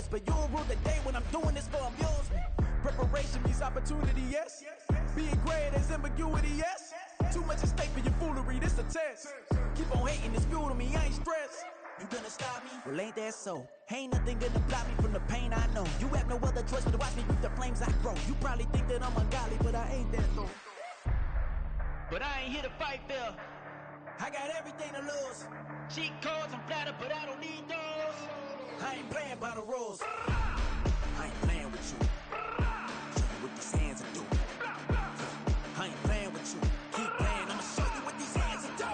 yours, but you'll rule the day when I'm doing this for amusement. Preparation means opportunity, yes. Being great is ambiguity, yes. Too much at stake for your foolery, this a test. Keep on hating, it's fuel to me, I ain't stressed. You gonna stop me? Well, ain't that so? Ain't nothing gonna block me from the pain I know. You have no other choice but to watch me reap the flames I grow. You probably think that I'm ungodly, but I ain't that though. But I ain't here to fight fair. I got everything to lose. Cheat codes, I'm flattered, but I don't need those. I ain't playing by the rules. I ain't playing with you. Show you what these hands will do. I ain't playing with you. Keep playing, I'ma show you what these hands will do.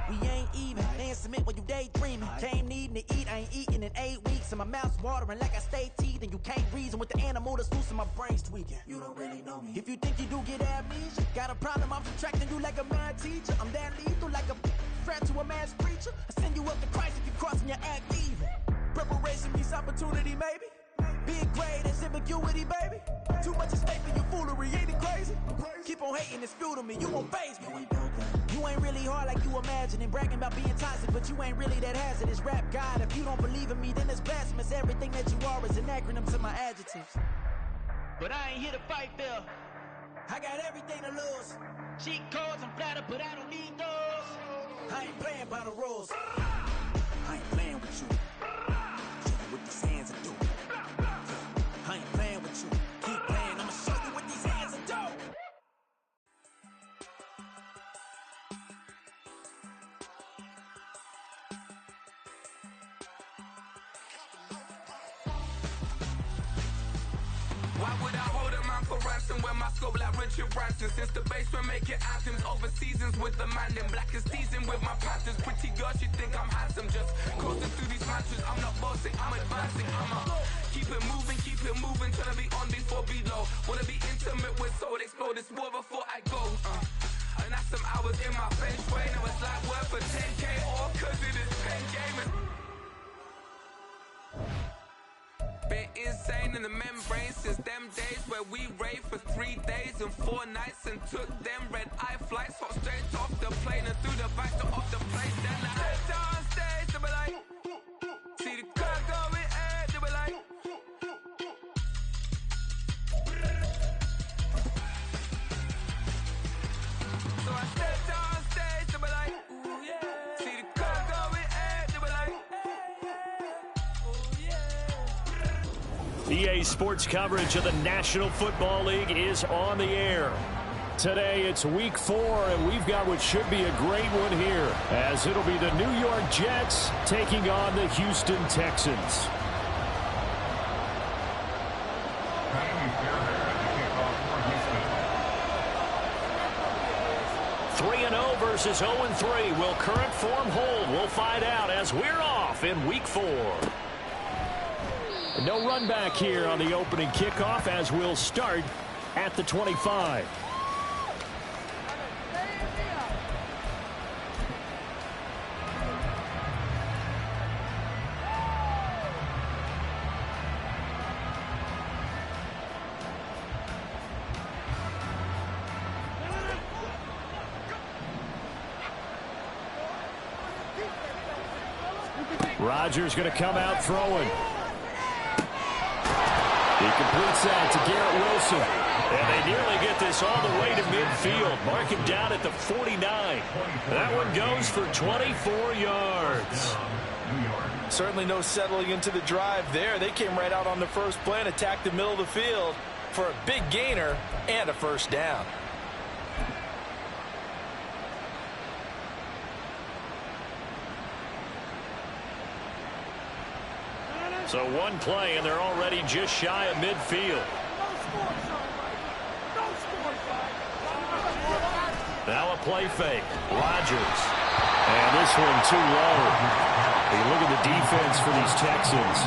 We ain't even. They ain't submit when you daydreaming. Came needing to eat, I ain't eating in 8 weeks. And my mouth's watering like I stay teething. You can't reason with the animal that's loose and my brain's tweaking. You don't really know me. If you think you do get amnesia, got a problem, I'm subtracting you like a mad teacher. I'm that lethal like a threat to a mass preacher. I send you up to Christ if you crossing your act evil. Preparation means opportunity, maybe. Being great is ambiguity, baby. Too much at stake for your foolery, ain't it crazy? Keep on hating, it's fuel to me, you won't faze me. You ain't really hard like you imagine and bragging about being toxic, but you ain't really that hazardous. Rap God, if you don't believe in me, then it's blasphemous. Everything that you are is an acronym to my adjectives. But I ain't here to fight fair. I got everything to lose. Cheat codes, I'm flattered, but I don't need those. I ain't playing by the rules. I ain't playing with you. Show you what these hands will do. I ain't playing with you. Keep playing, I'ma show you what these hands will do. Why would I hold a man for ransom when my scope like Richard Branson? Since the basement making anthems over seasons with the man in black is teasing with my panthers. Pretty girl, she think I'm handsome. Just coasting through these mansions. I'm not bossing, I'm advancing. I'ma keep it moving, trying to be on before below. Wanna be intimate with soul, explode this war before I go. And that's some hours in my bench way. Now it's like worth for 10K all cause it is pen gaming. Been insane in the membrane since them days where we raved for 3 days and 4 nights and took them red eye flights, hot straight off the plane and through the back door of the place. Then I head down stage, they be like, see the crowd going ahead, they be like, so I step down stage, they be like, ooh yeah, see the crowd going ahead, they be like, ooh yeah. EA Sports coverage of the National Football League is on the air. Today it's week 4, and we've got what should be a great one here, as it'll be the New York Jets taking on the Houston Texans. 3-0 versus 0-3. Will current form hold? We'll find out as we're off in week 4. No run back here on the opening kickoff as we'll start at the 25. Rodgers going to come out throwing. He completes that to Garrett Wilson. And they nearly get this all the way to midfield. Mark him down at the 49. That one goes for 24 yards. Certainly no settling into the drive there. They came right out on the first play and attacked the middle of the field for a big gainer and a first down. So one play, and they're already just shy of midfield. Now a play fake. Rodgers. And this one too low. You look at the defense for these Texans.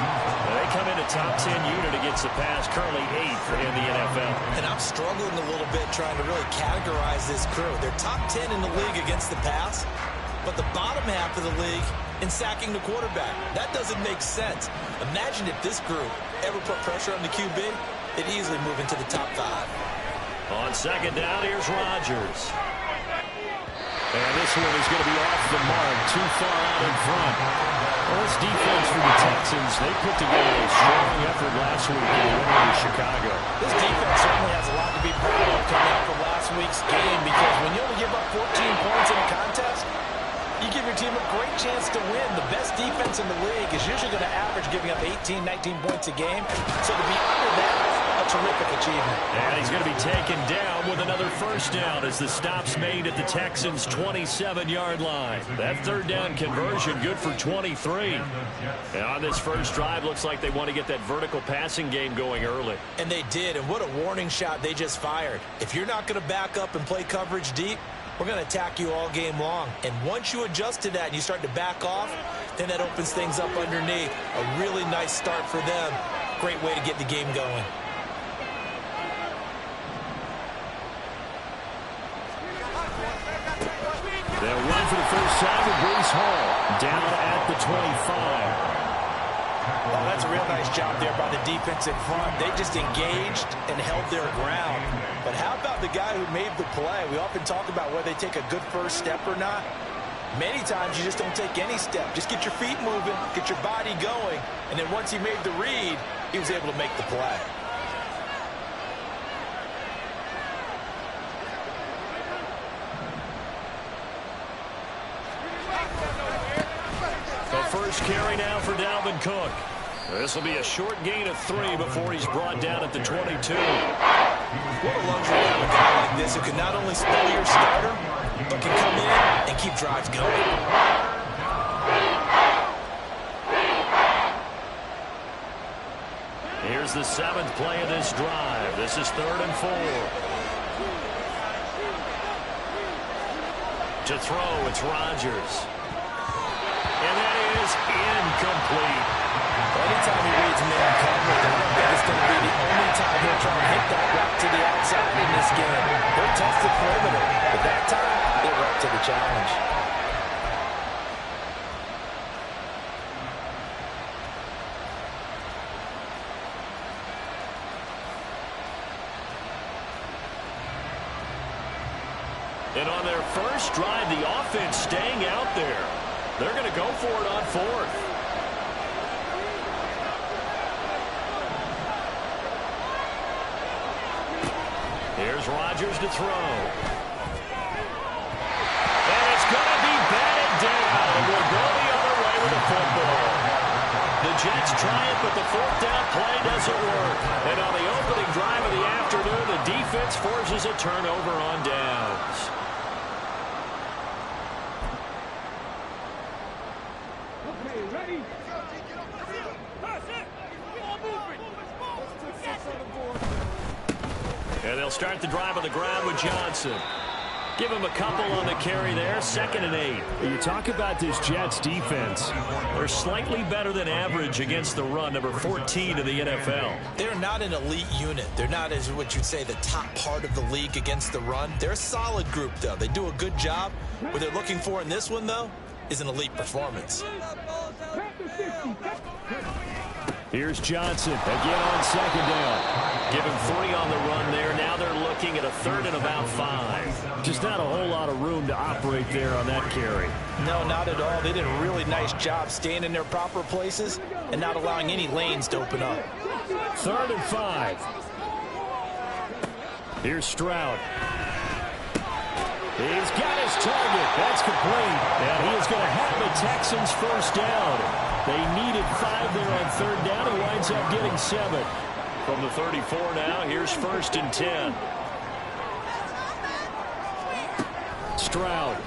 They come in a top 10 unit against the pass, currently 8th in the NFL. And I'm struggling a little bit trying to really categorize this crew. They're top 10 in the league against the pass, but the bottom half of the league in sacking the quarterback. That doesn't make sense. Imagine if this group ever put pressure on the QB, they'd easily move into the top 5. On second down, here's Rodgers. And this one is going to be off the mark, too far out in front. Well, this defense for the Texans, they put together a strong effort last week in the win over Chicago. This defense certainly has a lot to be proud of coming out from last week's game, because when you only give up 14 points in a contest, you give your team a great chance to win. The best defense in the league is usually going to average giving up 18, 19 points a game. So to be under that, a terrific achievement. And he's going to be taken down with another first down as the stop's made at the Texans' 27-yard line. That third down conversion good for 23. And on this first drive, looks like they want to get that vertical passing game going early. And they did, and what a warning shot they just fired. If you're not going to back up and play coverage deep, we're going to attack you all game long. And once you adjust to that and you start to back off, then that opens things up underneath. A really nice start for them. Great way to get the game going. They'll run for the first time with Breece Hall down at the 25. Well, that's a real nice job there by the defense in front. They just engaged and held their ground. But how about the guy who made the play? We often talk about whether they take a good first step or not. Many times you just don't take any step. Just get your feet moving, get your body going, and then once he made the read, he was able to make the play. The first carry now for Dalvin Cook. This will be a short gain of 3 before he's brought down at the 22. What a luxury to have a guy like this who can not only spell your starter, but can come in and keep drives going. Here's the 7th play of this drive. This is 3rd and 4. To throw, it's Rodgers. And that is incomplete. Anytime he reads man coverage, I don't think it's going to be the only time he'll try and hit that route to the outside in this game. They'll test the perimeter, but that time, they were up to the challenge. And on their first drive, the offense staying out there. They're going to go for it on 4th. Here's Rodgers to throw. And it's going to be batted down. And we'll go the other way with the football. The Jets try it, but the 4th down play doesn't work. And on the opening drive of the afternoon, the defense forces a turnover on downs. And they'll start the drive on the ground with Johnson. Give him a couple on the carry there. 2nd and 8. You talk about this Jets defense. They're slightly better than average against the run, number 14 in the NFL. They're not an elite unit. They're not, as what you'd say, the top part of the league against the run. They're a solid group, though. They do a good job. What they're looking for in this one, though, is an elite performance. Here's Johnson again on 2nd down. Give him 3 on the run there. Now they're looking at a 3rd and about 5. Just not a whole lot of room to operate there on that carry. No, not at all. They did a really nice job staying in their proper places and not allowing any lanes to open up. 3rd and 5. Here's Stroud. He's got his target. That's complete. And he is going to have the Texans first down. They needed 5 there on 3rd down. He winds up getting 7. From the 34 now, here's 1st and 10. Stroud.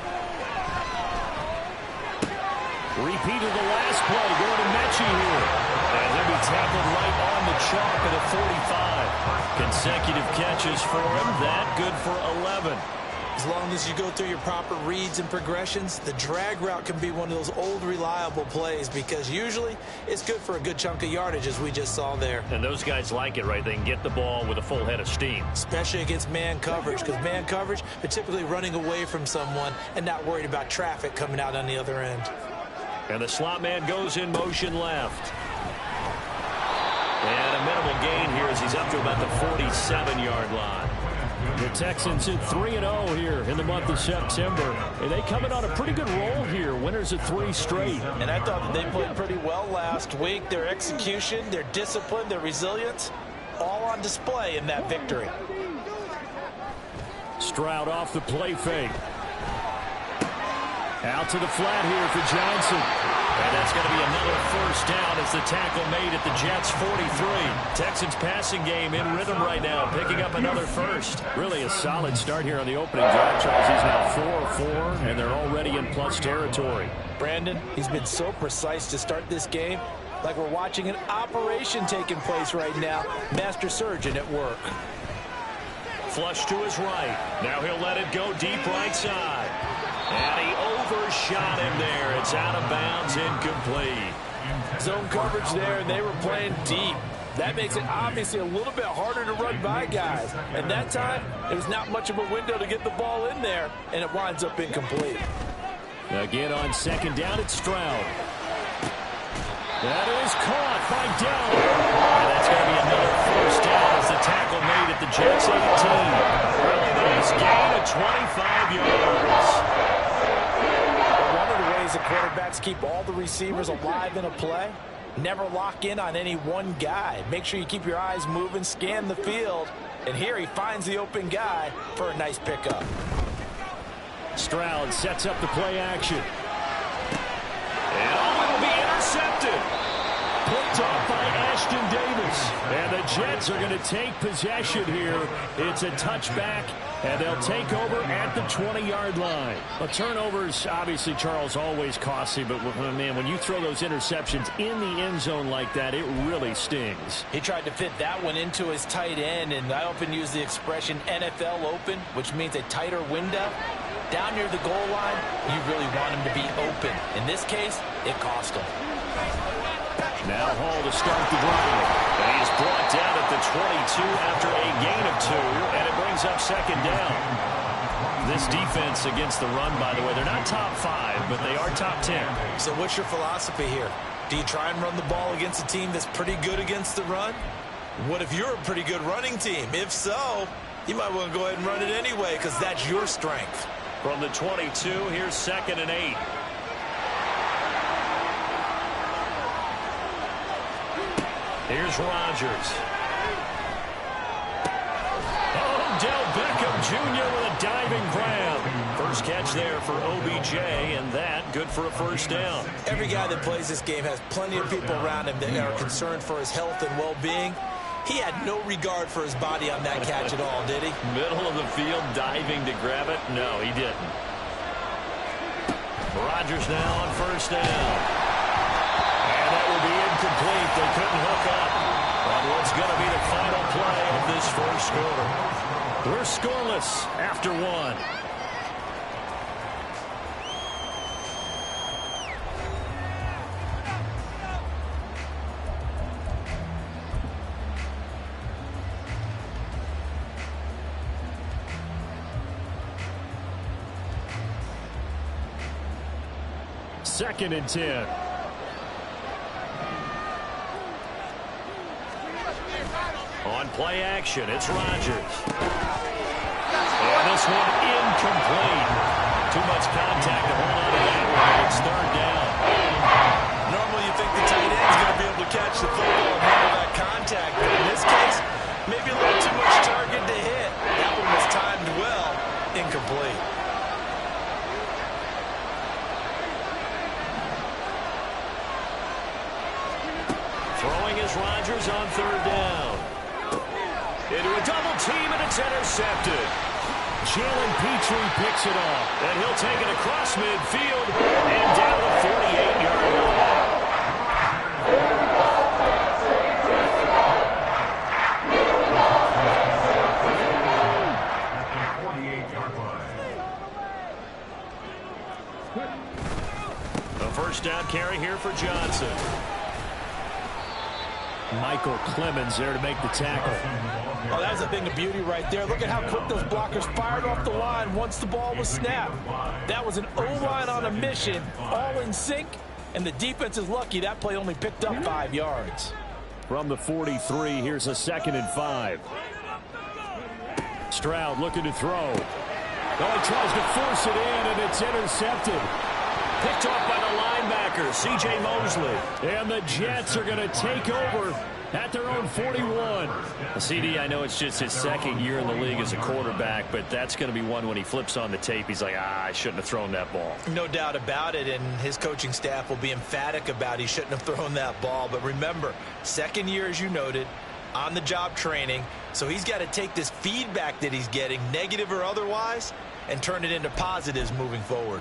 Repeat of the last play. Going to Mechie here. And he'll be tackled right on the chalk at a 45. Consecutive catches for him. That good for 11. As long as you go through your proper reads and progressions, the drag route can be one of those old reliable plays because usually it's good for a good chunk of yardage, as we just saw there. And those guys like it, right? They can get the ball with a full head of steam. Especially against man coverage, because man coverage, they're typically running away from someone and not worried about traffic coming out on the other end. And the slot man goes in motion left. And a minimal gain here as he's up to about the 47-yard line. The Texans at 3-0 here in the month of September. And they come in on a pretty good roll here. Winners of 3 straight. And I thought that they played pretty well last week. Their execution, their discipline, their resilience, all on display in that victory. Stroud off the play fake. Out to the flat here for Johnson. And that's going to be another first down as the tackle made at the Jets' 43. Texans passing game in rhythm right now, picking up another first. Really a solid start here on the opening drive. Charles, he's now 4-4, and they're already in plus territory. Brandon, he's been so precise to start this game, like we're watching an operation taking place right now. Master surgeon at work. Flush to his right. Now he'll let it go deep right side. And he overshot him there. It's out of bounds, incomplete. Zone coverage there, and they were playing deep. That makes it obviously a little bit harder to run by guys. And that time, there was not much of a window to get the ball in there, and it winds up incomplete. Again on second down, it's Stroud. That is caught by Dell. And that's going to be another first down as the tackle made at the Jets' 18. Really nice gain of 25 yards. One of the ways the quarterbacks keep all the receivers alive in a play, never lock in on any one guy. Make sure you keep your eyes moving, scan the field. And here he finds the open guy for a nice pickup. Stroud sets up the play action. And it'll be intercepted. Picked off by Ashton Davis. And the Jets are going to take possession here. It's a touchback, and they'll take over at the 20-yard line. A turnover's obviously, Charles, always costly, but man, when you throw those interceptions in the end zone like that, it really stings. He tried to fit that one into his tight end, and I often use the expression NFL open, which means a tighter window. Down near the goal line, you really want him to be open. In this case, it cost him. Now Hall to start the drive. And he's brought down at the 22 after a gain of 2, and it brings up second down. This defense against the run, by the way, they're not top 5, but they are top 10. So what's your philosophy here? Do you try and run the ball against a team that's pretty good against the run? What if you're a pretty good running team? If so, you might want to go ahead and run it anyway because that's your strength. From the 22, here's 2nd and 8. Here's Rodgers. Odell Beckham Jr. with a diving grab. First catch there for OBJ, and that good for a first down. Every guy that plays this game has plenty of people around him that are concerned for his health and well-being. He had no regard for his body on that catch at all, did he? Middle of the field, diving to grab it. No, he didn't. Rodgers now on first down. And that will be incomplete. They couldn't hook up on what's going to be the final play of this first quarter. We're scoreless after 1. Second and 10. On play action, it's Rodgers. And this one incomplete. Too much contact to hold on to that one. It's third down. Normally you think the tight end's going to be able to catch the football and handle that contact. But in this case, maybe a little too much target to hit. That one was timed well. Incomplete. Throwing is Rodgers on third down. Into a double team, and it's intercepted. Jalen Petrie picks it off, and he'll take it across midfield and down the 48-yard line. A first down carry here for Johnson. Michael Clemens there to make the tackle. Oh, that was a thing of beauty right there. Look at how quick those blockers fired off the line once the ball was snapped. That was an O-line on a mission, all in sync, and the defense is lucky that play only picked up 5 yards. From the 43, here's a 2nd and 5. Stroud looking to throw. Oh, he tries to force it in, and it's intercepted. Picked off by the linebacker, C.J. Mosley. And the Jets are going to take over at their own 41. CD, I know it's just his second year in the league as a quarterback, but that's going to be one when he flips on the tape. He's like, I shouldn't have thrown that ball. No doubt about it, and his coaching staff will be emphatic about he shouldn't have thrown that ball. But remember, second year, as you noted, on-the-job training, so he's got to take this feedback that he's getting, negative or otherwise, and turn it into positives moving forward.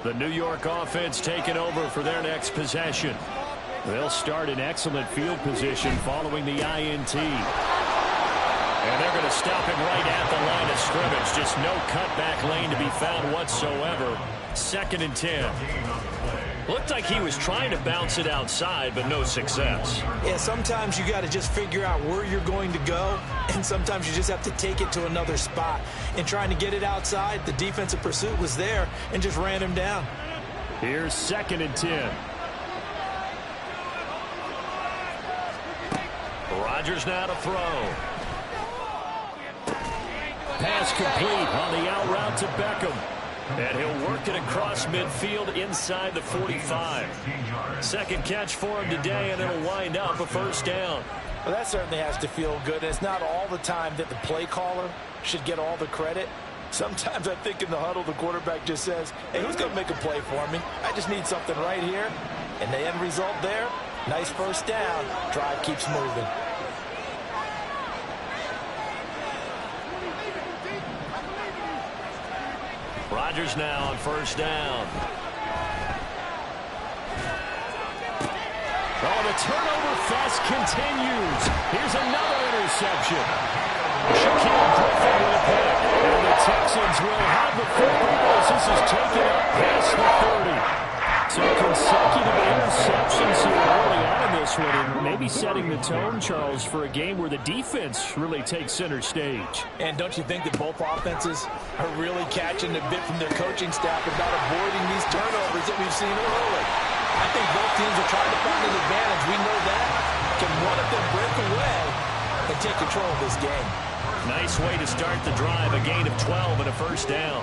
The New York offense taking over for their next possession. They'll start in excellent field position following the INT. And they're going to stop him right at the line of scrimmage. Just no cutback lane to be found whatsoever. 2nd and 10. Looked like he was trying to bounce it outside, but no success. Yeah, sometimes you got to just figure out where you're going to go, and sometimes you just have to take it to another spot. In trying to get it outside, the defensive pursuit was there and just ran him down. Here's 2nd and 10. Rodgers now to throw. Pass complete on the out route to Beckham. And he'll work it across midfield inside the 45. Second catch for him today, and it'll wind up a first down. Well, that certainly has to feel good. It's not all the time that the play caller should get all the credit. Sometimes I think in the huddle, the quarterback just says, hey, who's going to make a play for me? I just need something right here. And the end result there, nice first down. Drive keeps moving. Rodgers now on first down. Oh, the turnover fest continues. Here's another interception. Shaquille Griffin with a pick. And the Texans will have the football as this is taken up past the 30. So consecutive interceptions here early on in this one, and maybe setting the tone, Charles, for a game where the defense really takes center stage. And don't you think that both offenses are really catching the bit from their coaching staff about avoiding these turnovers that we've seen early? I think both teams are trying to find an advantage. We know that. Can one of them break away and take control of this game? Nice way to start the drive. A gain of 12 and a first down.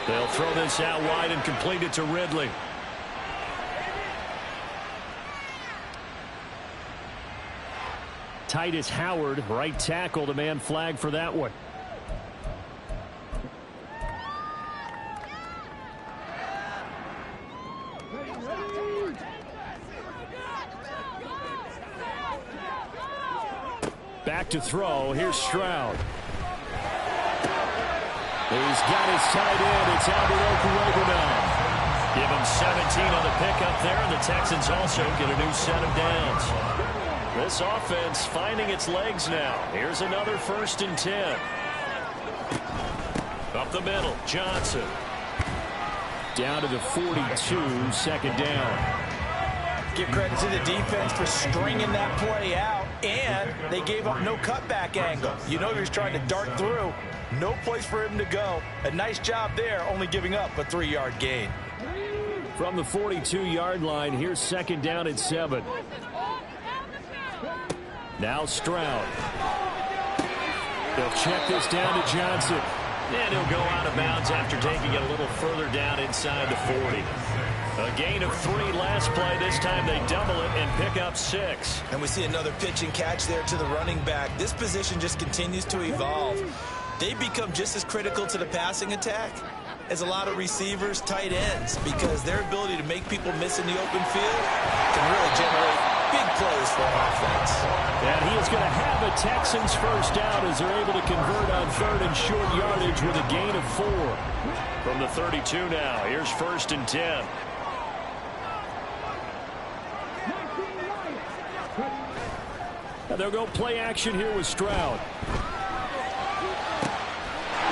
They'll throw this out wide and complete it to Ridley. Titus Howard, right tackle, the man flag for that one. Back to throw. Here's Stroud. He's got his tight end. It's Albert Okwuegbunam now. Give him 17 on the pickup there, and the Texans also get a new set of downs. This offense finding its legs now. Here's another 1st and 10. Up the middle, Johnson. Down to the 42, 2nd down. Give credit to the defense for stringing that play out, and they gave up no cutback angle. You know he was trying to dart through. No place for him to go. A nice job there, only giving up a 3-yard gain. From the 42-yard line, here's 2nd down and 7. Now Stroud. They'll check this down to Johnson. And he'll go out of bounds after taking it a little further down inside the 40. A gain of 3 last play. This time they double it and pick up 6. And we see another pitch and catch there to the running back. This position just continues to evolve. They become just as critical to the passing attack as a lot of receivers, tight ends, because their ability to make people miss in the open field can really generate big plays for an offense. And he is going to have a Texans first down as they're able to convert on 3rd and short yardage with a gain of 4. From the 32 now, here's 1st and 10. And they'll go play action here with Stroud.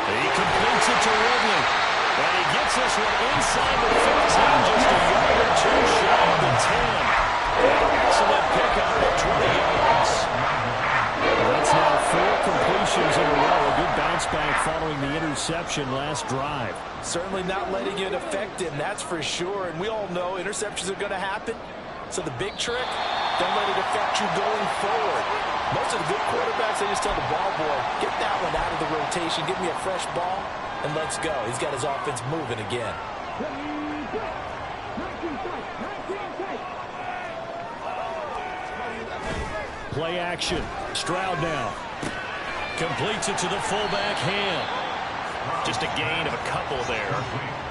He completes it to Ridley. And he gets this one inside the 15, just a yard or 2 shy of the 10. Excellent pickup at 20 yards. That's now 4 completions in a row. A good bounce back following the interception. interception last drive. Certainly not letting it affect him, that's for sure. And we all know interceptions are going to happen. So the big trick, don't let it affect you going forward. Most of the good quarterbacks, they just tell the ball boy, get that one out of the rotation, give me a fresh ball, and let's go. He's got his offense moving again. Play action. Stroud now. Completes it to the fullback hand. Just a gain of a couple there.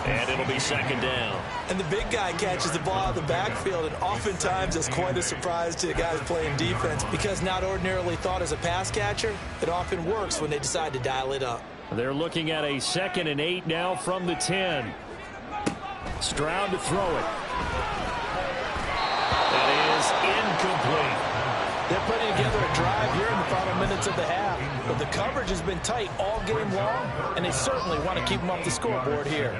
And it'll be second down. And the big guy catches the ball out of the backfield, and oftentimes it's quite a surprise to the guys playing defense because not ordinarily thought as a pass catcher, it often works when they decide to dial it up. They're looking at a 2nd and 8 now from the 10. Stroud to throw it. That is incomplete. They're putting together a drive here in the final minutes of the half. But the coverage has been tight all game long, and they certainly want to keep them off the scoreboard here.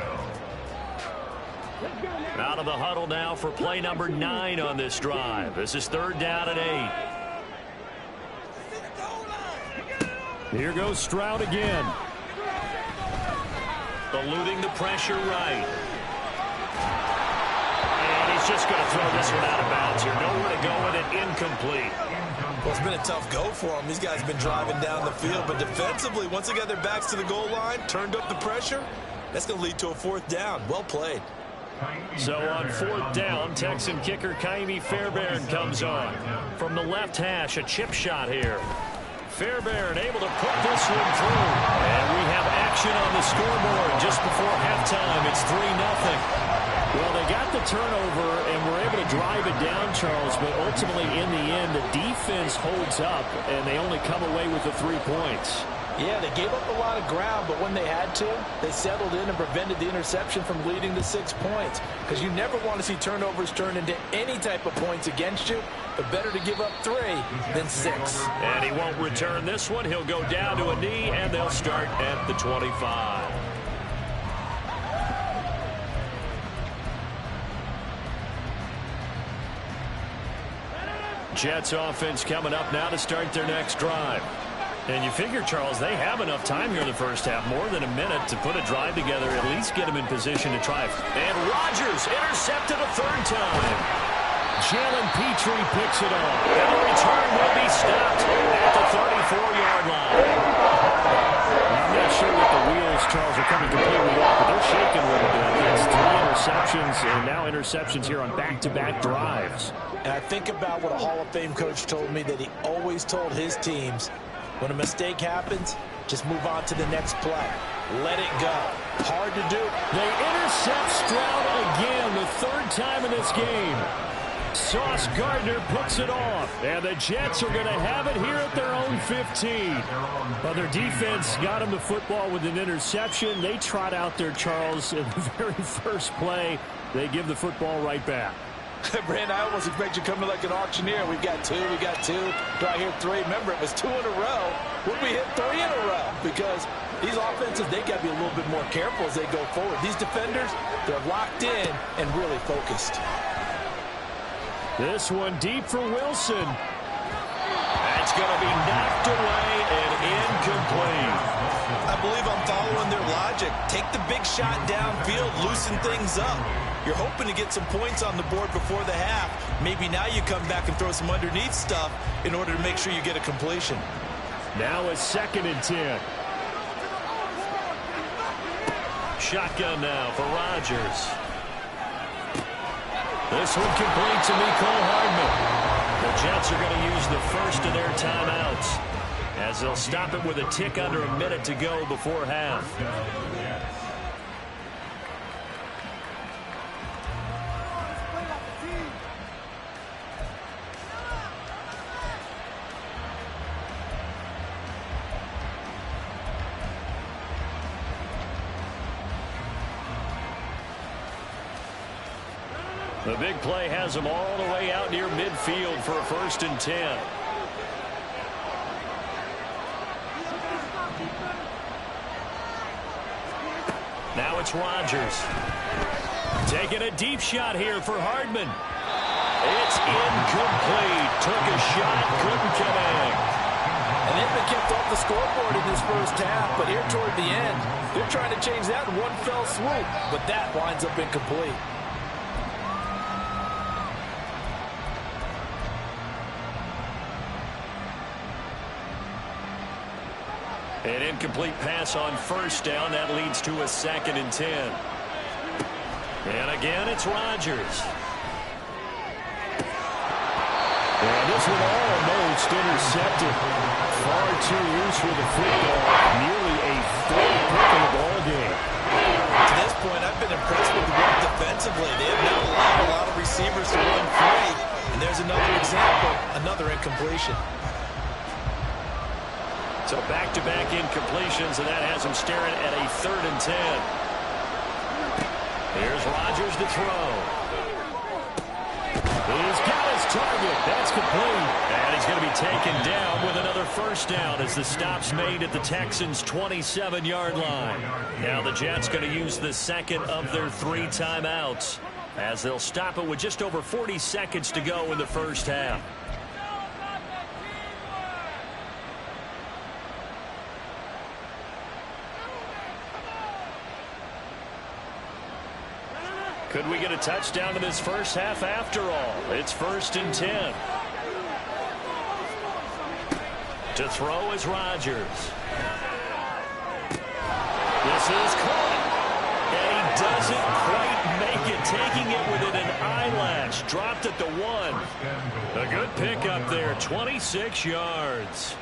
Out of the huddle now for play number 9 on this drive. This is 3rd down and 8. Here goes Stroud again. Eluding the pressure right. And he's just going to throw this one out of bounds here. Nowhere to go with it. Incomplete. Well, it's been a tough go for them. These guys have been driving down the field, but defensively, once they got their backs to the goal line, turned up the pressure, that's going to lead to a 4th down. Well played. So on 4th down, Texan kicker Kaimi Fairbairn comes on. From the left hash, a chip shot here. Fairbairn able to put this one through. And we have action on the scoreboard just before halftime. It's 3-0. Well, they got the turnover and were able to drive it down, Charles, but ultimately in the end, the defense holds up, and they only come away with the 3 points. Yeah, they gave up a lot of ground, but when they had to, they settled in and prevented the interception from leading to 6 points. Because you never want to see turnovers turn into any type of points against you, but better to give up 3 than 6. And he won't return this one. He'll go down to a knee, and they'll start at the 25. Jets offense coming up now to start their next drive. And you figure, Charles, they have enough time here in the first half, more than a minute to put a drive together, at least get them in position to try. And Rodgers intercepted a 3rd time. Jalen Petrie picks it off. And the return will be stopped at the 34-yard line. I'm not sure what the wheels, Charles, are coming completely off, but they're shaking a little bit. That's 3 interceptions, and now interceptions here on back-to-back drives. And I think about what a Hall of Fame coach told me that he always told his teams, when a mistake happens, just move on to the next play. Let it go. Hard to do. They intercept Stroud again, the 3rd time in this game. Sauce Gardner puts it off, and the Jets are going to have it here at their own 15. Well, their defense got them the football with an interception. They trot out there, Charles, in the very first play. They give the football right back. Brand, I almost expect you coming like an auctioneer. We've got 2, we got 2. Do I hear 3? Remember, it was 2 in a row. Would we hit 3 in a row? Because these offenses, they got to be a little bit more careful as they go forward. These defenders, they're locked in and really focused. This one deep for Wilson. That's going to be knocked away and incomplete. I believe I'm following their logic. Take the big shot downfield, loosen things up. You're hoping to get some points on the board before the half. Maybe now you come back and throw some underneath stuff in order to make sure you get a completion. Now a 2nd and 10. Shotgun now for Rodgers. This one complete to Mecole Hardman. The Jets are going to use the first of their timeouts as they'll stop it with a tick under a minute to go before half. The big play has them all the way out near midfield for a 1st and 10. Now it's Rodgers. Taking a deep shot here for Hardman. It's incomplete. Took a shot, couldn't connect. And they've been kept off off the scoreboard in this first half, but here toward the end, they're trying to change that in one fell swoop, but that winds up incomplete. An incomplete pass on first down. That leads to a 2nd and 10. And again, it's Rodgers. And this one almost intercepted. Far too loose with the football. Nearly a 4th pick in the ball game. To this point, I've been impressed with the work defensively. They have not allowed a lot of receivers to run free. And there's another example, another incompletion. So back-to-back incompletions, and that has him staring at a 3rd and 10. Here's Rodgers to throw. He's got his target. That's complete. And he's going to be taken down with another first down as the stop's made at the Texans' 27-yard line. Now the Jets going to use the 2nd of their 3 timeouts as they'll stop it with just over 40 seconds to go in the first half. Could we get a touchdown in this first half after all? It's 1st and 10. To throw is Rodgers. This is caught. And he doesn't quite make it, taking it within an eyelash. Dropped at the 1. A good pickup there, 26 yards.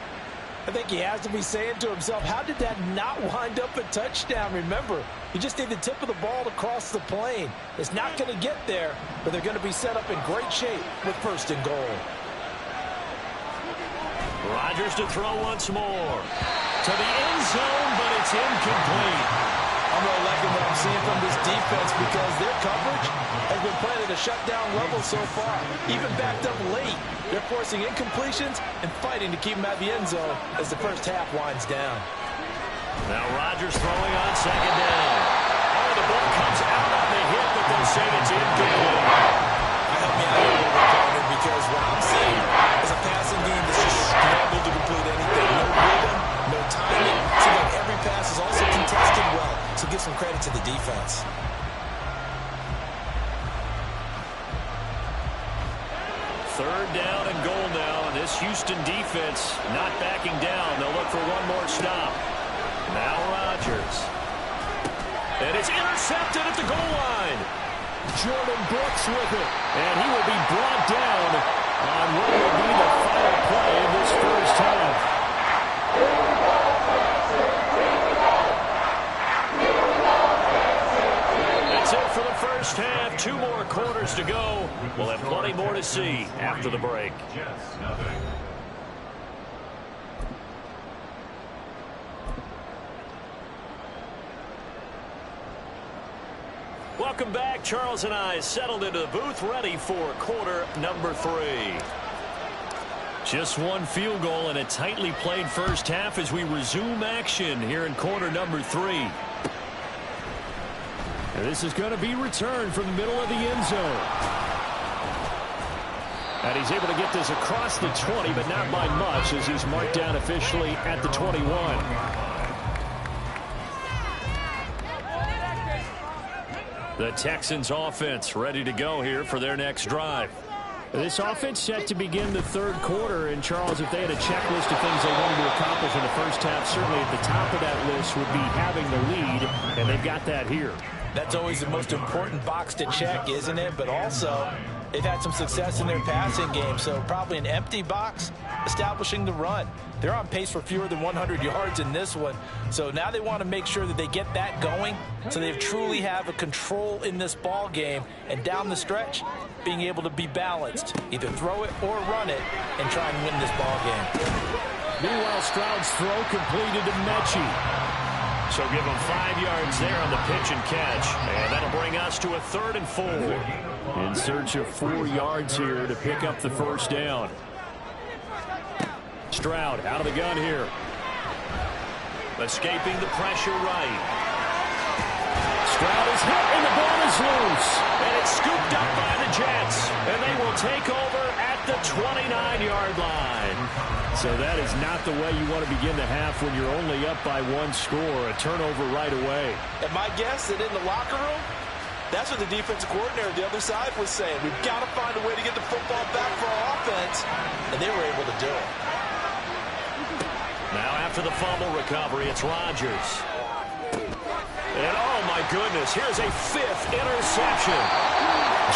I think he has to be saying to himself, how did that not wind up a touchdown? Remember, he just need the tip of the ball to cross the plane. It's not going to get there, but they're going to be set up in great shape with 1st and goal. Rodgers to throw once more. To the end zone, but it's incomplete. I'm really liking what I'm seeing from this defense because their coverage has been playing at a shutdown level so far. Even backed up late, they're forcing incompletions and fighting to keep them at the end zone as the first half winds down. Now Rodgers throwing on 2nd down. Oh, the ball comes out on the hit, but they'll say it's incomplete. Help me out a little bit, partner, because what I'm seeing is a passing game that's just scrambled to complete anything. No rhythm, no timing. Seems like every pass is also contested well, so give some credit to the defense. Third down and goal now, and this Houston defense not backing down. They'll look for one more stop. Now Rodgers. And it's intercepted at the goal line. Jordan Brooks with it. And he will be brought down on what will be the final play of this first half. That's it for the first half. 2 more quarters to go. We'll have plenty more to see after the break. Welcome back. Charles and I settled into the booth, ready for quarter number 3. Just one field goal and a tightly played first half as we resume action here in quarter number 3. And this is going to be returned from the middle of the end zone. And he's able to get this across the 20, but not by much as he's marked down officially at the 21. The Texans offense ready to go here for their next drive. This offense set to begin the 3rd quarter, and Charles, if they had a checklist of things they wanted to accomplish in the first half, certainly at the top of that list would be having the lead, and they've got that here. That's always the most important box to check, isn't it? But also, they've had some success in their passing game, so probably an empty box establishing the run. They're on pace for fewer than 100 yards in this one, so now they want to make sure that they get that going so they truly have a control in this ball game, and down the stretch, being able to be balanced, either throw it or run it, and try and win this ball game. Meanwhile, Stroud's throw completed to Mechie. So give him 5 yards there on the pitch and catch. And that'll bring us to a 3rd and 4. In search of 4 yards here to pick up the first down. Stroud out of the gun here. Escaping the pressure right. Stroud is hit and the ball is loose. And it's scooped up by the Jets. And they will take over at the 29-yard line. So that is not the way you want to begin the half when you're only up by one score. A turnover right away. And my guess that in the locker room, that's what the defensive coordinator on the other side was saying. We've got to find a way to get the football back for our offense. And they were able to do it. Now after the fumble recovery, it's Rodgers. And oh my goodness, here's a 5th interception.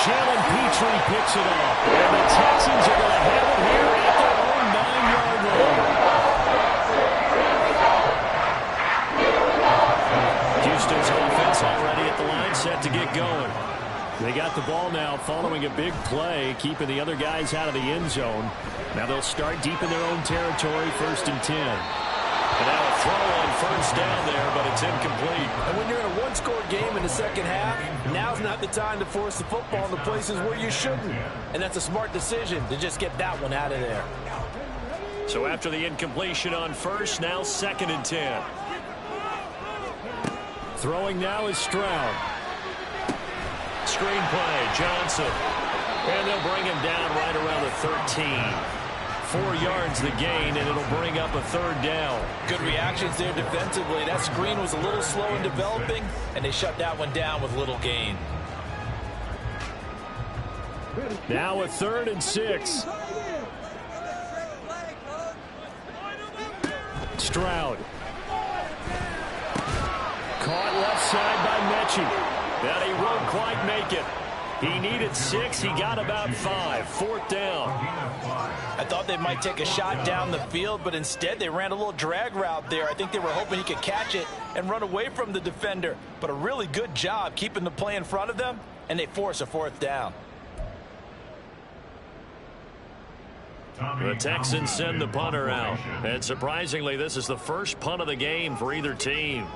Jalen Petrie picks it up. And the Texans are going to have it here at their own 9-yard line. Houston's offense already at the line, set to get going. They got the ball now following a big play, keeping the other guys out of the end zone. Now they'll start deep in their own territory, 1st and 10. And now a throw on 1st down there, but it's incomplete. And when you're in a one-score game in the second half, now's not the time to force the football in the places where you shouldn't. And that's a smart decision to just get that one out of there. So after the incompletion on 1st, now 2nd and 10. Throwing now is Stroud. Screen play, Johnson. And they'll bring him down right around the 13. 4 yards the gain, and it'll bring up a 3rd down. Good reactions there defensively. That screen was a little slow in developing, and they shut that one down with little gain. Now a 3rd and 6. Stroud. Caught left side by Mechie. But he won't quite make it. He needed 6. He got about 5. 4th down. I thought they might take a shot down the field, but instead they ran a little drag route there. I think they were hoping he could catch it and run away from the defender. But a really good job keeping the play in front of them, and they force a 4th down. The Texans send the punter out. And surprisingly, this is the first punt of the game for either team.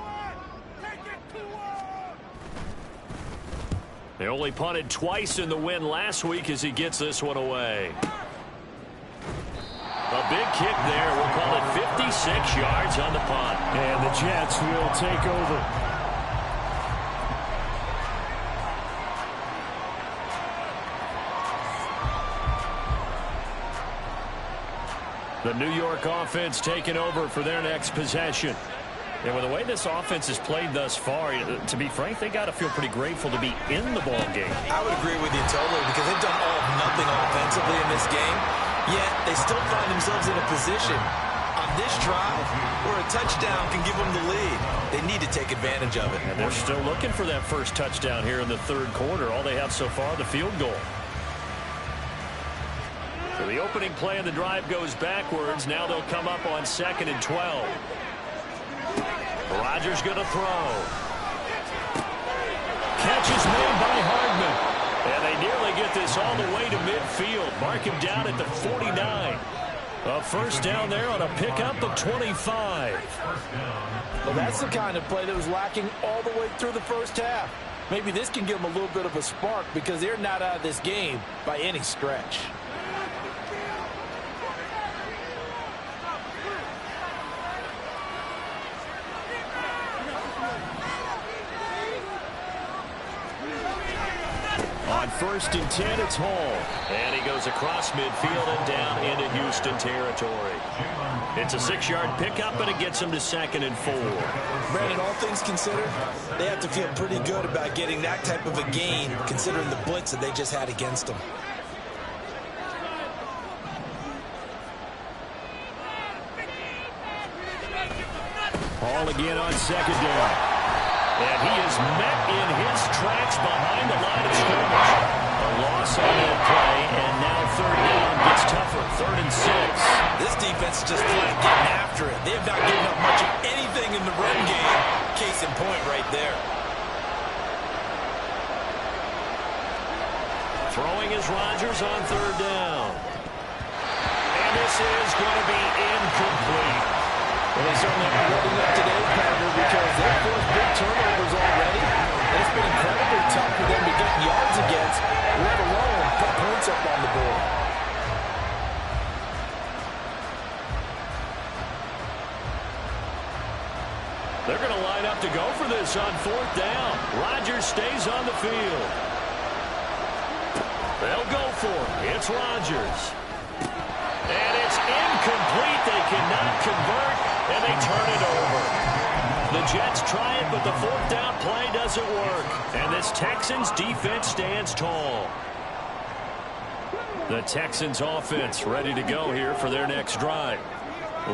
They only punted twice in the win last week as he gets this one away. A big kick there. We'll call it 56 yards on the punt. And the Jets will take over. The New York offense taking over for their next possession. And with the way this offense has played thus far, to be frank, they got to feel pretty grateful to be in the ball game. I would agree with you totally because they've done all of nothing offensively in this game, yet they still find themselves in a position on this drive where a touchdown can give them the lead. They need to take advantage of it. And they're still looking for that first touchdown here in the 3rd quarter. All they have so far, the field goal. So the opening play of the drive goes backwards. Now they'll come up on 2nd and 12. Rodgers going to throw. Catch is made by Hardman. And they nearly get this all the way to midfield. Mark him down at the 49. A 1st down there on a pickup of 25. Well, that's the kind of play that was lacking all the way through the first half. Maybe this can give them a little bit of a spark because they're not out of this game by any stretch. On 1st and 10, it's Hall. And he goes across midfield and down into Houston territory. It's a 6-yard pickup, but it gets him to 2nd and 4. Brandon, all things considered, they have to feel pretty good about getting that type of a gain, considering the blitz that they just had against them. Hall again on 2nd down. And he is met in his tracks behind the line of scrimmage. A loss on that play, and now 3rd down gets tougher. 3rd and 6. This defense is just flat getting after it. They have not given up much of anything in the run game. Case in point right there. Throwing is Rodgers on 3rd down. And this is going to be incomplete. Well, they certainly are building up today's partner because they've forced big turnovers already. And it's been incredibly tough for them to get yards against, let alone put points up on the board. They're going to line up to go for this on 4th down. Rodgers stays on the field. They'll go for it. It's Rodgers. And they turn it over. The Jets try it, but the fourth down play doesn't work. And this Texans defense stands tall. The Texans offense ready to go here for their next drive.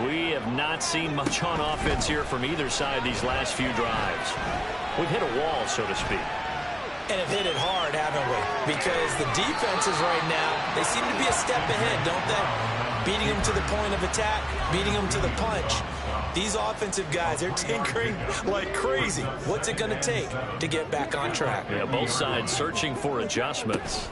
We have not seen much on offense here from either side these last few drives. We've hit a wall, so to speak. And have hit it hard, haven't we? Because the defenses right now, they seem to be a step ahead, don't they? Beating them to the point of attack, beating them to the punch. These offensive guys, they're tinkering like crazy. What's it going to take to get back on track? Yeah, both sides searching for adjustments.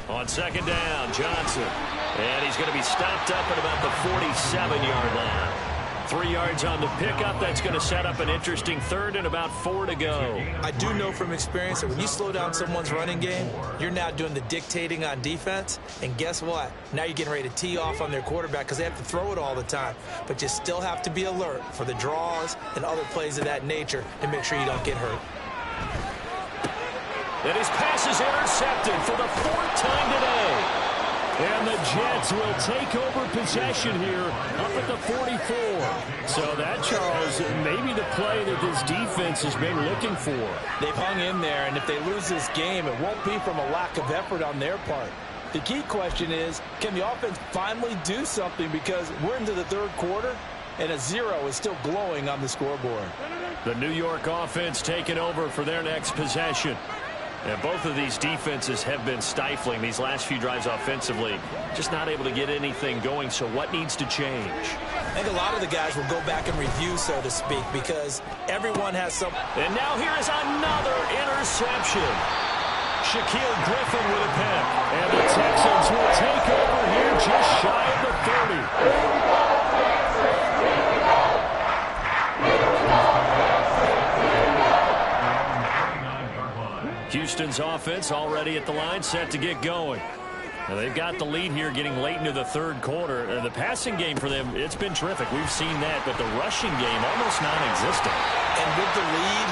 On second down, Johnson. And he's going to be stopped up at about the 47-yard line. 3 yards on the pickup. That's going to set up an interesting third and about 4 to go. I do know from experience that when you slow down someone's running game, you're now doing the dictating on defense. And guess what? Now you're getting ready to tee off on their quarterback because they have to throw it all the time. But you still have to be alert for the draws and other plays of that nature to make sure you don't get hurt. And his pass is intercepted for the 4th time today. And the Jets will take over possession here up at the 44. So that, Charles, maybe the play that this defense has been looking for. They've hung in there, and if they lose this game, it won't be from a lack of effort on their part. The key question is, can the offense finally do something? Because we're into the third quarter, and a 0 is still glowing on the scoreboard. The New York offense taking over for their next possession. And both of these defenses have been stifling these last few drives offensively. Just not able to get anything going, so what needs to change? I think a lot of the guys will go back and review, so to speak, because everyone has some... And now here is another interception. Shaquille Griffin with a pick. And the Texans will take over here just shy of the 30. Houston's offense already at the line, set to get going. Now they've got the lead here getting late into the third quarter. The passing game for them, it's been terrific. We've seen that, but the rushing game almost non-existent. And with the lead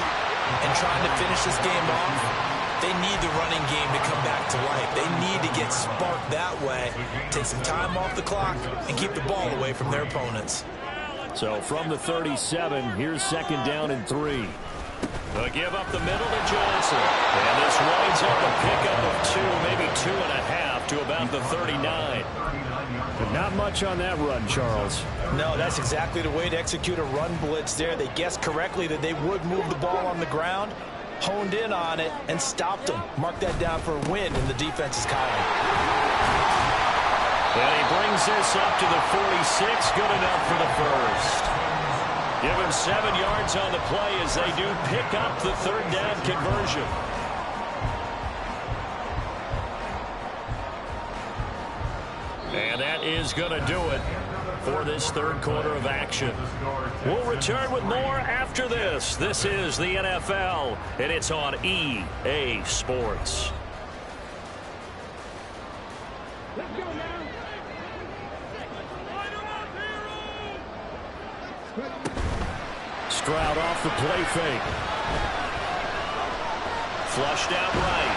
and trying to finish this game off, they need the running game to come back to life. They need to get sparked that way, take some time off the clock, and keep the ball away from their opponents. So from the 37, here's second down and 3. They'll give up the middle to Johnson. And this winds up a pickup of 2, maybe 2.5 to about the 39. But not much on that run, Charles. No, that's exactly the way to execute a run blitz there. They guessed correctly that they would move the ball on the ground, honed in on it, and stopped them. Mark that down for a win in the defense's column. And he brings this up to the 46. Good enough for the first. Give him 7 yards on the play as they do pick up the third down conversion. And that is going to do it for this third quarter of action. We'll return with more after this. This is the NFL, and it's on EA Sports. Stroud off the play fake. Flushed out right.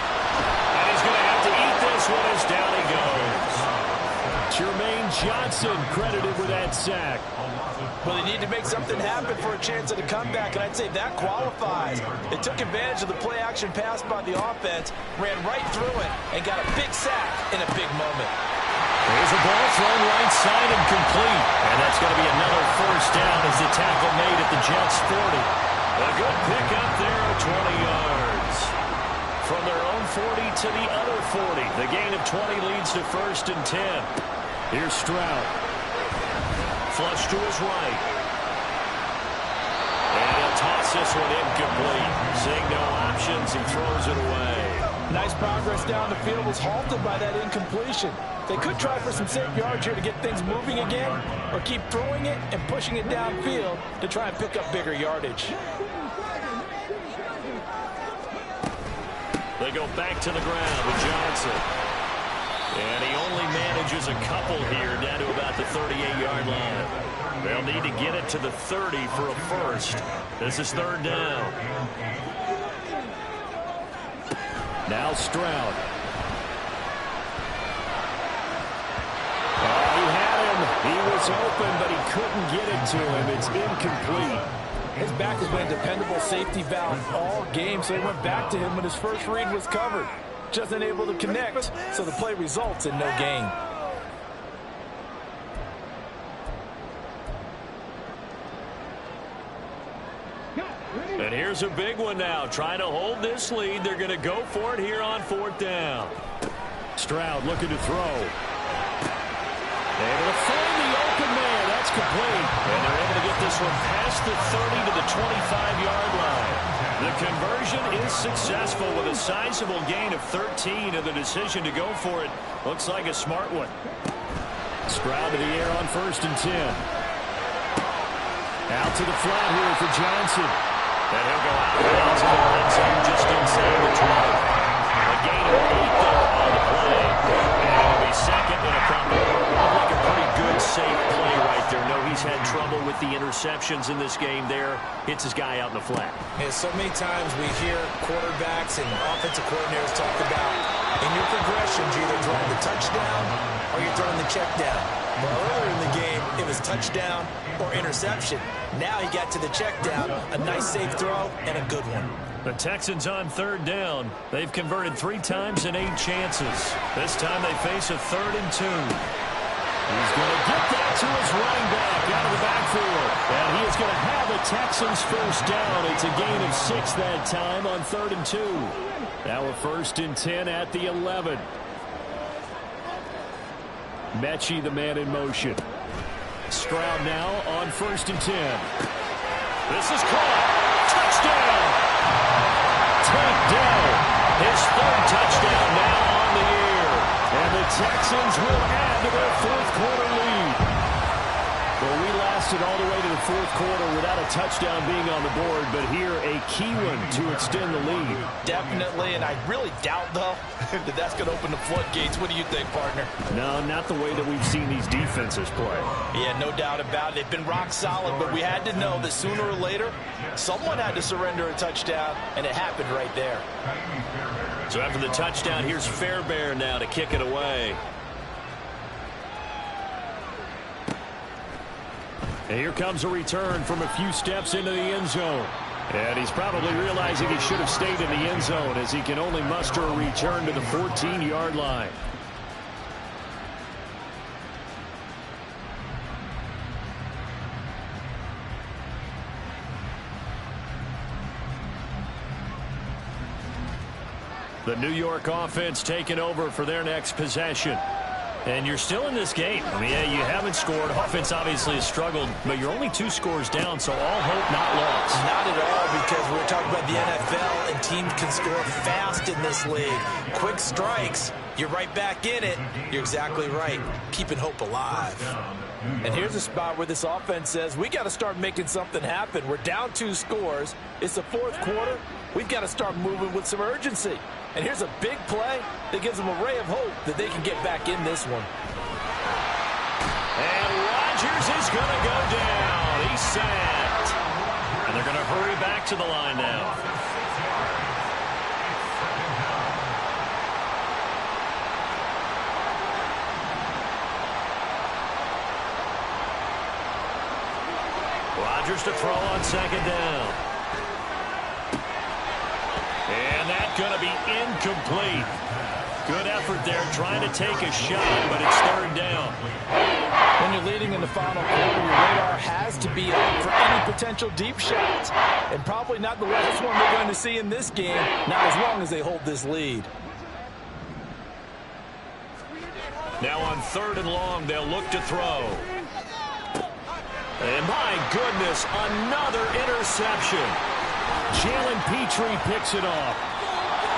And he's going to have to eat this one as down he goes. Jermaine Johnson credited with that sack. Well, they need to make something happen for a chance at a comeback, and I'd say that qualifies. They took advantage of the play-action pass by the offense, ran right through it, and got a big sack in a big moment. There's a ball thrown right side and complete. And that's going to be another first down as the tackle made at the Jets' 40. A good pickup there of 20 yards. From their own 40 to the other 40. The gain of 20 leads to first and 10. Here's Stroud. Flush to his right. And he'll toss this one incomplete. Seeing no options, he throws it away. Nice progress down the field was halted by that incompletion. They could try for some safe yards here to get things moving again, or keep throwing it and pushing it downfield to try and pick up bigger yardage. They go back to the ground with Johnson. And he only manages a couple here down to about the 38-yard line. They'll need to get it to the 30 for a first. This is third down. Now Stroud. Oh, he had him. He was It's open, but he couldn't get it to him. It's incomplete. His back has been a dependable safety valve all game, so he went back to him when his first read was covered. Just unable to connect, so the play results in no gain. And here's a big one now. Trying to hold this lead. They're going to go for it here on 4th down. Stroud looking to throw. Able to find the open man. That's complete. And they're able to get this one past the 30 to the 25-yard line. The conversion is successful with a sizable gain of 13, and the decision to go for it looks like a smart one. Stroud to the air on 1st and 10. Out to the flat here for Johnson. And he'll go out of bounds in the red zone just inside the 20. A gain of 8 there on the play. And it'll be second and a couple. Looked like a pretty good, safe play right there. No, he's had trouble with the interceptions in this game there. Hits his guy out in the flat. And so many times we hear quarterbacks and offensive coordinators talk about in your progressions, you're either throwing the touchdown or you're throwing the check down. Well, earlier in the game, it was touchdown or interception. Now he got to the check down, a nice safe throw, and a good one. The Texans on 3rd down. They've converted 3 times in 8 chances. This time they face a 3rd and 2. He's going to get that to his running back out of the backfield. And he is going to have a Texans first down. It's a gain of 6 that time on 3rd and 2. Now a 1st and 10 at the 11. Mechie, the man in motion. Stroud now on 1st and 10. This is caught. Touchdown! Tank Dell, his 3rd touchdown now on the year. And the Texans will add to their 4th quarter lead. Well, we lasted all the way to the 4th quarter without a touchdown being on the board, but here a key one to extend the lead. Definitely, and I really doubt, though, that that's going to open the floodgates. What do you think, partner? No, not the way that we've seen these defenses play. Yeah, no doubt about it. They've been rock solid, but we had to know that sooner or later, someone had to surrender a touchdown, and it happened right there. So after the touchdown, here's Fairbairn now to kick it away. And here comes a return from a few steps into the end zone. And he's probably realizing he should have stayed in the end zone as he can only muster a return to the 14-yard line. The New York offense taking over for their next possession. And you're still in this game. I mean, yeah, you haven't scored. Offense obviously has struggled, but you're only 2 scores down, so all hope not lost. Not at all, because we're talking about the NFL, and teams can score fast in this league. Quick strikes, you're right back in it. You're exactly right. Keeping hope alive. And here's a spot where this offense says, we got to start making something happen. We're down 2 scores. It's the 4th quarter. We've got to start moving with some urgency. And here's a big play that gives them a ray of hope that they can get back in this one. And Rodgers is going to go down. He's sacked. And they're going to hurry back to the line now. Rodgers to throw on 2nd down. And that's going to be incomplete. Good effort there trying to take a shot, but it's 3rd down. When you're leading in the final quarter, your radar has to be up for any potential deep shots. And probably not the last one they're going to see in this game, not as long as they hold this lead. Now on 3rd and long, they'll look to throw. And my goodness, another interception. Jalen Petrie picks it off.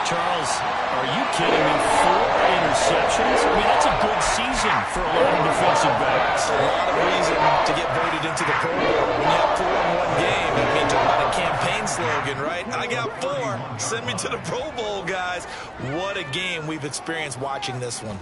Charles, are you kidding me? 4 interceptions? I mean, that's a good season for a lot of defensive backs. A lot of reason to get voted into the Pro Bowl. When you have 4 in one game, I mean, talk about a campaign slogan, right? I got 4. Send me to the Pro Bowl, guys. What a game we've experienced watching this one.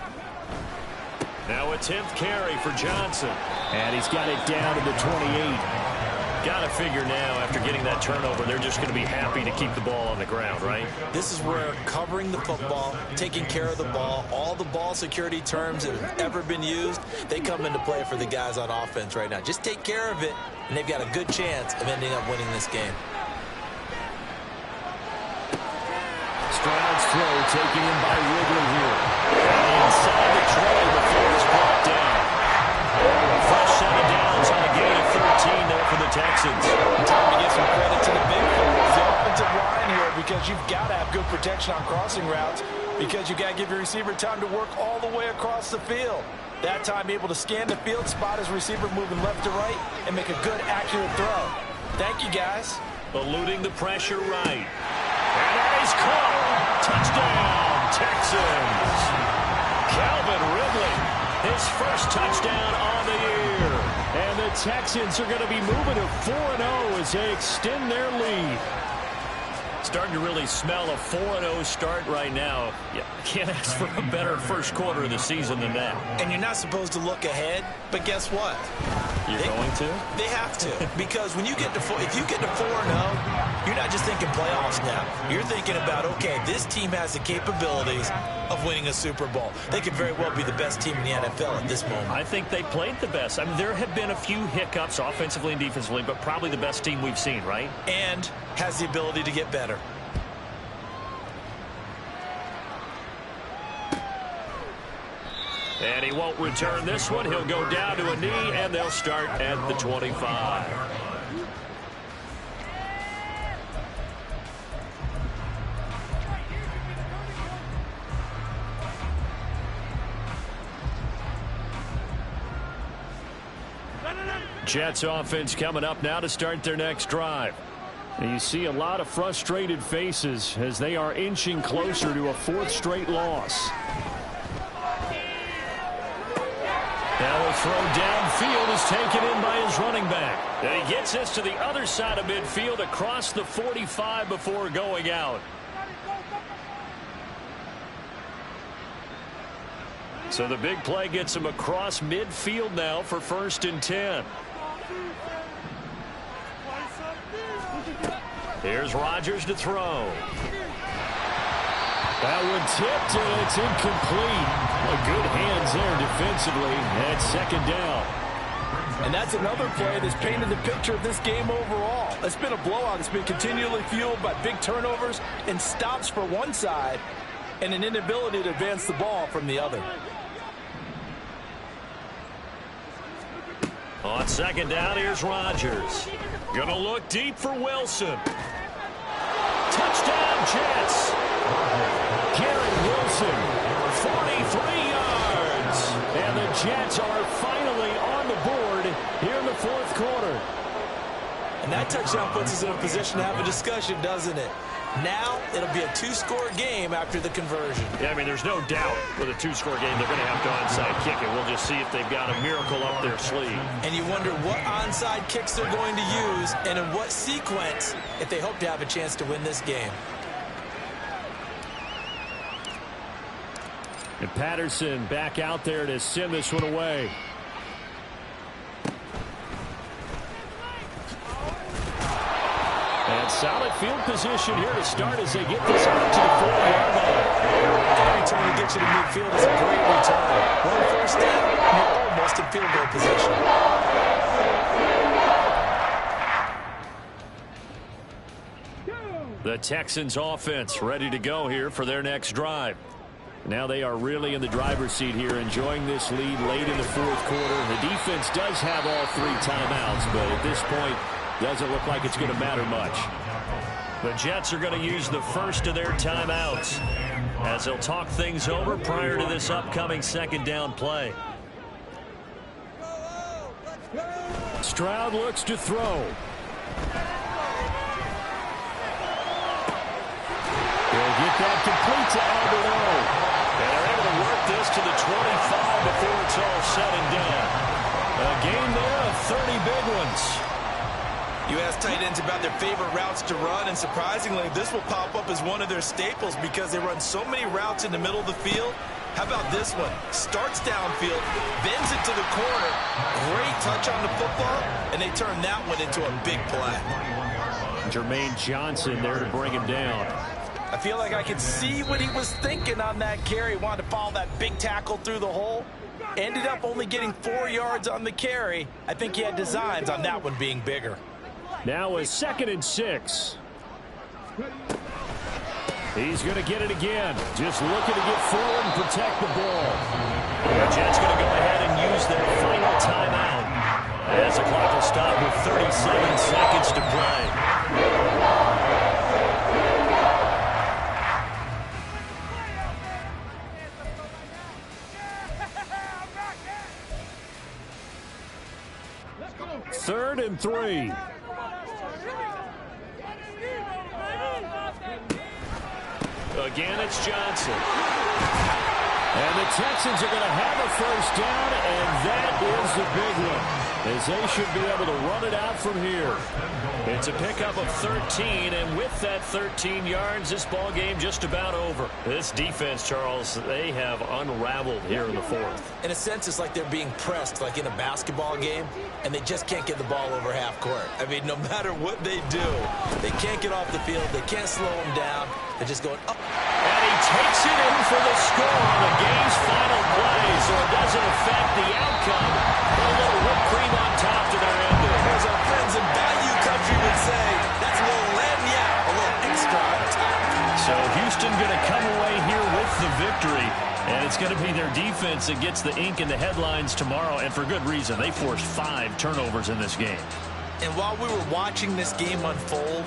Now a 10th carry for Johnson. And he's got it down to the 28. got to figure now, after getting that turnover, they're just going to be happy to keep the ball on the ground, right? This is where covering the football, taking care of the ball, all the ball security terms that have ever been used, they come into play for the guys on offense right now. Just take care of it, and they've got a good chance of ending up winning this game. Stroud's throw taken in by Ridley here. Inside the tray before it's brought down. A fresh set of downs on a gain of 13 there for the Texans. Time to give some credit to the big fellas, the offensive line here, because you've got to have good protection on crossing routes, because you've got to give your receiver time to work all the way across the field. That time able to scan the field, spot his receiver moving left to right, and make a good, accurate throw. Thank you, guys. Eluding the pressure right. And that is caught. Touchdown, Texans. Calvin Ridley, his first touchdown on the year. And the Texans are going to be moving to 4-0 as they extend their lead. Starting to really smell a 4-0 start right now. Yeah, can't ask for a better first quarter of the season than that. And you're not supposed to look ahead, but guess what? You're going to? They have to, because when you get to if you get to 4-0, you're not just thinking playoffs now. You're thinking about, okay, this team has the capabilities of winning a Super Bowl. They could very well be the best team in the NFL at this moment. I think they played the best. I mean, there have been a few hiccups offensively and defensively, but probably the best team we've seen, right? And has the ability to get better. And he won't return this one. He'll go down to a knee, and they'll start at the 25. Jets offense coming up now to start their next drive. And you see a lot of frustrated faces as they are inching closer to a fourth straight loss. Now the throw downfield is taken in by his running back. And he gets this to the other side of midfield across the 45 before going out. So the big play gets him across midfield now for 1st and 10. Here's Rodgers to throw. That one tipped, and it's incomplete. Well, good hands there defensively at 2nd down. And that's another play that's painted the picture of this game overall. It's been a blowout. It's been continually fueled by big turnovers and stops for one side and an inability to advance the ball from the other. On 2nd down, here's Rodgers. Gonna look deep for Wilson. Touchdown, Jets. Garrett Wilson, 43 yards. And the Jets are finally on the board here in the 4th quarter. And that touchdown puts us in a position to have a discussion, doesn't it? Now it'll be a 2-score game after the conversion. Yeah, I mean, there's no doubt with a 2-score game they're going to have to onside kick it. We'll just see if they've got a miracle up their sleeve. And you wonder what onside kicks they're going to use and in what sequence if they hope to have a chance to win this game. And Patterson back out there to send this one away. And solid field position here to start as they get this out to the 4-yard line. Every time you get you to midfield is a great return. 1 first down, you're almost in field goal position. The Texans offense ready to go here for their next drive. Now they are really in the driver's seat here, enjoying this lead late in the 4th quarter. The defense does have all 3 timeouts, but at this point, doesn't look like it's going to matter much. The Jets are going to use the first of their timeouts as they'll talk things over prior to this upcoming 2nd down play. Stroud looks to throw. They'll get that complete to Albert. And they're able to work this to the 25 before it's all said and done. A gain there of 30 big ones. You ask tight ends about their favorite routes to run, and surprisingly, this will pop up as one of their staples because they run so many routes in the middle of the field. How about this one? Starts downfield, bends it to the corner, great touch on the football, and they turned that one into a big play. Jermaine Johnson there to bring him down. I feel like I could see what he was thinking on that carry. He wanted to follow that big tackle through the hole. Ended up only getting 4 yards on the carry. I think he had designs on that one being bigger. Now a 2nd and 6. He's going to get it again. Just looking to get forward and protect the ball. The Jets going to go ahead and use their final timeout as the clock will stop with 37 seconds to play. Third and 3. Again, it's Johnson. And the Texans are going to have a first down, and that is the big one, as they should be able to run it out from here. It's a pickup of 13, and with that 13 yards, this ball game just about over. This defense, Charles, they have unraveled here in the 4th. In a sense, it's like they're being pressed, like in a basketball game, and they just can't get the ball over half court. I mean, no matter what they do, they can't get off the field. They can't slow them down. They're just going up. And he takes it in for the score on the game's final play, so it doesn't affect the outcome. Put a little whipped cream on top to their ending. As our friends in Bayou Country would say, that's a little lagniappe, a little extra on top. So Houston going to come away here with the victory, and it's going to be their defense that gets the ink in the headlines tomorrow, and for good reason. They forced 5 turnovers in this game. And while we were watching this game unfold,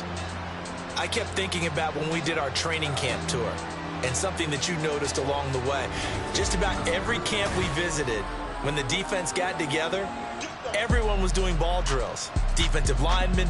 I kept thinking about when we did our training camp tour and something that you noticed along the way. Just about every camp we visited, when the defense got together, everyone was doing ball drills. Defensive linemen,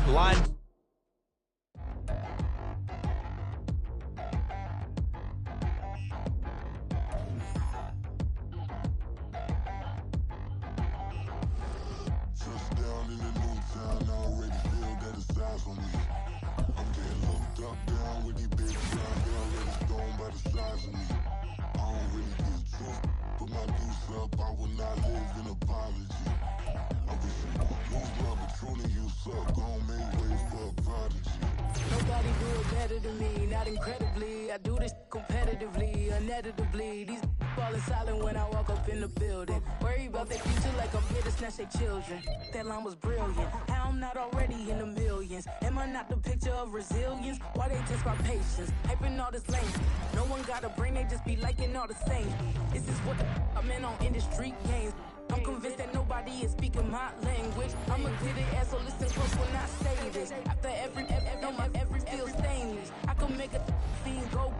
Nobody do it better than me, not incredibly. I do this competitively, uneditably. These falling silent when I walk up in the building. Worry about their future like I'm here to snatch their children. That line was brilliant. How I'm not already in the millions. Am I not the picture of resilience? Why they just my patience? Hyping all this lane. No one got a brain, they just be liking all the same. This is what I'm in on industry games. I'm convinced that nobody is speaking my language. I'ma get it as so listen close when I say this. After every feel stainless. I can make a scene go.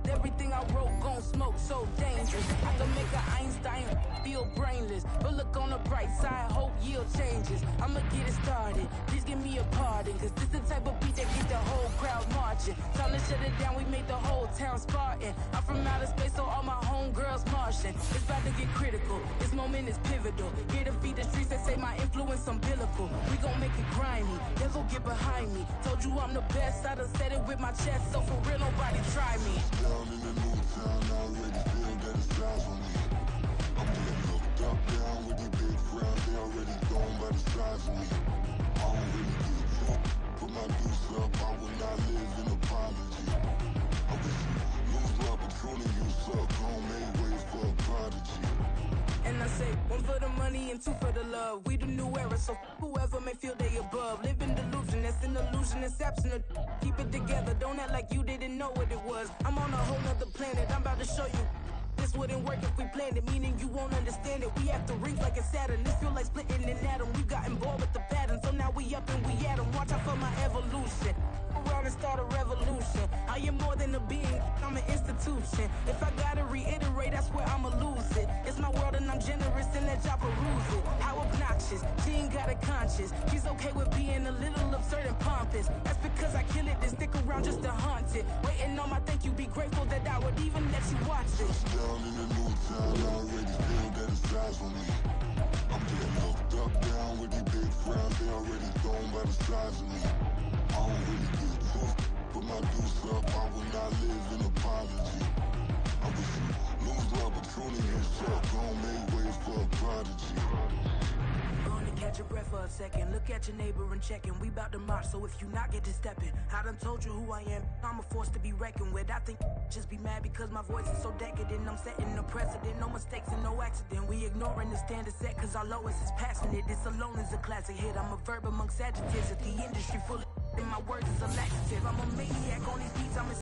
Everything I wrote gon' smoke, so dangerous. I can make an Einstein feel brainless. But look on the bright side, hope yield changes. I'ma get it started, please give me a pardon. Cause this the type of beat that get the whole crowd marching. Time to shut it down, we made the whole town Spartan. I'm from outer space, so all my homegirls Martian. It's about to get critical, this moment is pivotal. Here to feed the streets that say my influence umbilical. We gon' make it grimy, devil get behind me. Told you I'm the best, I done said it with my chest. So for real, nobody try me. Down in the new town, I already feel that it's eyes on me. I'm getting looked up, down with the big crowd, they already gone by the size of me. I don't really get drunk, put my deuce up, I will not live in apology. I wish you lose love, but truly you suck, don't make way for a prodigy. And I say, one for the money and 2 for the love. We the new era, so whoever may feel they above. Live in delusion, that's an illusion, that's absent. Keep it together, don't act like you didn't know what it was. I'm on a whole nother planet, I'm about to show you. This wouldn't work if we planned it, meaning you won't understand it. We have to rings like a Saturn, this feel like splitting an atom. We got involved with the pattern, so now we up and we at 'em. Watch out for my evolution. Around and start a revolution. I am more than a being, I'm an institution. If I gotta reiterate, I swear I'ma lose it. It's my world and I'm generous and let y'all peruse it. How obnoxious, she ain't got a conscience. She's okay with being a little absurd and pompous. That's because I kill it, then stick around just to haunt it. Waiting on my thank you, be grateful that I would even let you watch it. Down in the new town, I already feel that it's eyes on me. I'm getting looked up, down with the big crowd, they already gone by the size of me. I don't really get drunk, put my deuce up, I will not live in apology. I wish you lose love, but truly you suck, don't make way for a prodigy. for a second. Look at your neighbor and checking. We bout to march, so if you not get to stepping. I done told you who I am. I'm a force to be reckoned with. I think just be mad because my voice is so decadent. I'm setting the precedent. No mistakes and no accident. We ignoring the standard set cause our lowest is passionate. This alone is a classic hit. I'm a verb amongst adjectives. If the industry full of and my words is a laxative. I'm a maniac on these beats. I'm a